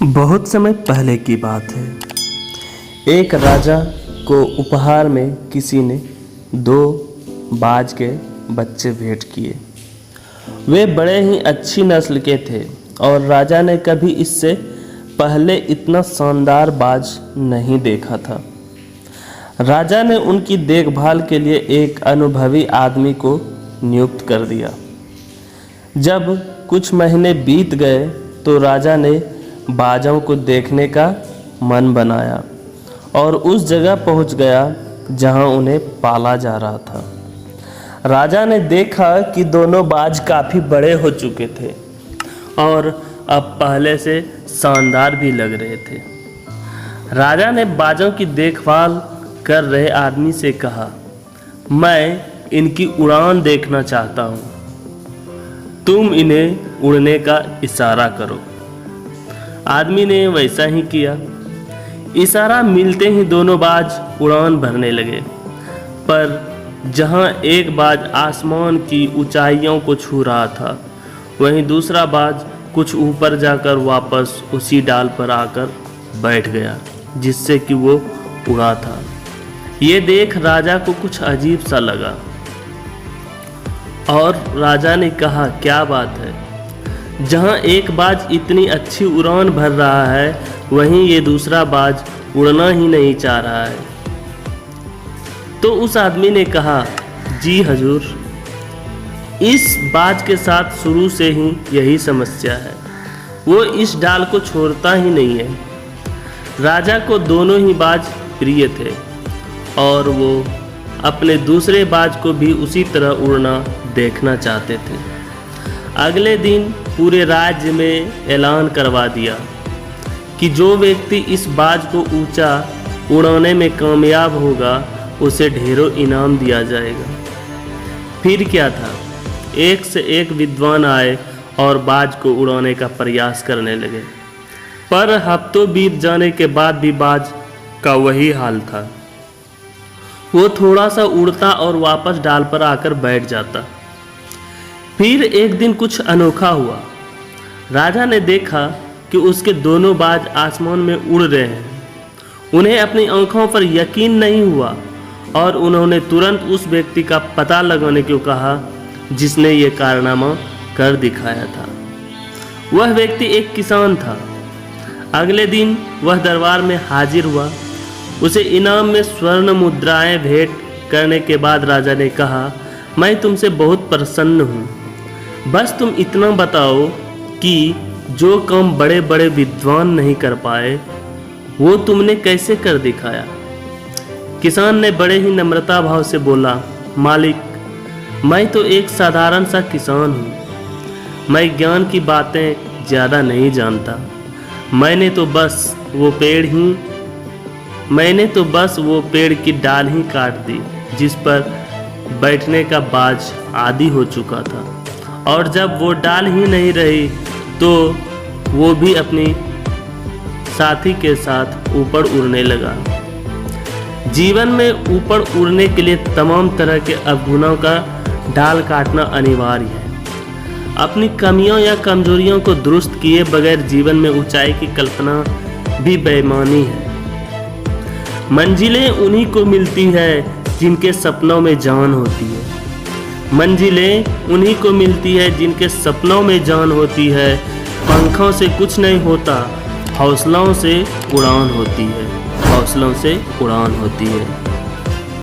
बहुत समय पहले की बात है। एक राजा को उपहार में किसी ने 2 बाज के बच्चे भेंट किए। वे बड़े ही अच्छी नस्ल के थे और राजा ने कभी इससे पहले इतना शानदार बाज नहीं देखा था। राजा ने उनकी देखभाल के लिए एक अनुभवी आदमी को नियुक्त कर दिया। जब कुछ महीने बीत गए तो राजा ने बाजों को देखने का मन बनाया और उस जगह पहुंच गया जहां उन्हें पाला जा रहा था। राजा ने देखा कि दोनों बाज काफ़ी बड़े हो चुके थे और अब पहले से शानदार भी लग रहे थे। राजा ने बाजों की देखभाल कर रहे आदमी से कहा, मैं इनकी उड़ान देखना चाहता हूँ, तुम इन्हें उड़ने का इशारा करो। आदमी ने वैसा ही किया। इशारा मिलते ही दोनों बाज उड़ान भरने लगे, पर जहाँ एक बाज आसमान की ऊंचाइयों को छू रहा था, वहीं दूसरा बाज कुछ ऊपर जाकर वापस उसी डाल पर आकर बैठ गया जिससे कि वो उड़ा था। ये देख राजा को कुछ अजीब सा लगा और राजा ने कहा, क्या बात है, जहाँ एक बाज इतनी अच्छी उड़ान भर रहा है वहीं ये दूसरा बाज उड़ना ही नहीं चाह रहा है। तो उस आदमी ने कहा, जी हजूर, इस बाज के साथ शुरू से ही यही समस्या है, वो इस डाल को छोड़ता ही नहीं है। राजा को दोनों ही बाज प्रिय थे और वो अपने दूसरे बाज को भी उसी तरह उड़ना देखना चाहते थे। अगले दिन पूरे राज्य में ऐलान करवा दिया कि जो व्यक्ति इस बाज को ऊंचा उड़ाने में कामयाब होगा उसे ढेरों इनाम दिया जाएगा। फिर क्या था, एक से एक विद्वान आए और बाज को उड़ाने का प्रयास करने लगे, पर हफ्तों बीत जाने के बाद भी बाज का वही हाल था। वो थोड़ा सा उड़ता और वापस डाल पर आकर बैठ जाता। फिर एक दिन कुछ अनोखा हुआ। राजा ने देखा कि उसके दोनों बाज आसमान में उड़ रहे हैं। उन्हें अपनी आंखों पर यकीन नहीं हुआ और उन्होंने तुरंत उस व्यक्ति का पता लगाने को कहा जिसने ये कारनामा कर दिखाया था। वह व्यक्ति एक किसान था। अगले दिन वह दरबार में हाजिर हुआ। उसे इनाम में स्वर्ण मुद्राएं भेंट करने के बाद राजा ने कहा, मैं तुमसे बहुत प्रसन्न हूँ, बस तुम इतना बताओ कि जो काम बड़े बड़े विद्वान नहीं कर पाए वो तुमने कैसे कर दिखाया। किसान ने बड़े ही नम्रता भाव से बोला, मालिक, मैं तो एक साधारण सा किसान हूँ, मैं ज्ञान की बातें ज़्यादा नहीं जानता। मैंने तो बस वो पेड़ की डाल ही काट दी जिस पर बैठने का बाज आदी हो चुका था, और जब वो डाल ही नहीं रही तो वो भी अपनी साथी के साथ ऊपर उड़ने लगा। जीवन में ऊपर उड़ने के लिए तमाम तरह के अवगुणों का डाल काटना अनिवार्य है। अपनी कमियों या कमजोरियों को दुरुस्त किए बगैर जीवन में ऊंचाई की कल्पना भी बेईमानी है। मंजिलें उन्हीं को मिलती है जिनके सपनों में जान होती है। मंजिलें उन्हीं को मिलती है जिनके सपनों में जान होती है। पंखों से कुछ नहीं होता, हौसलों से उड़ान होती है।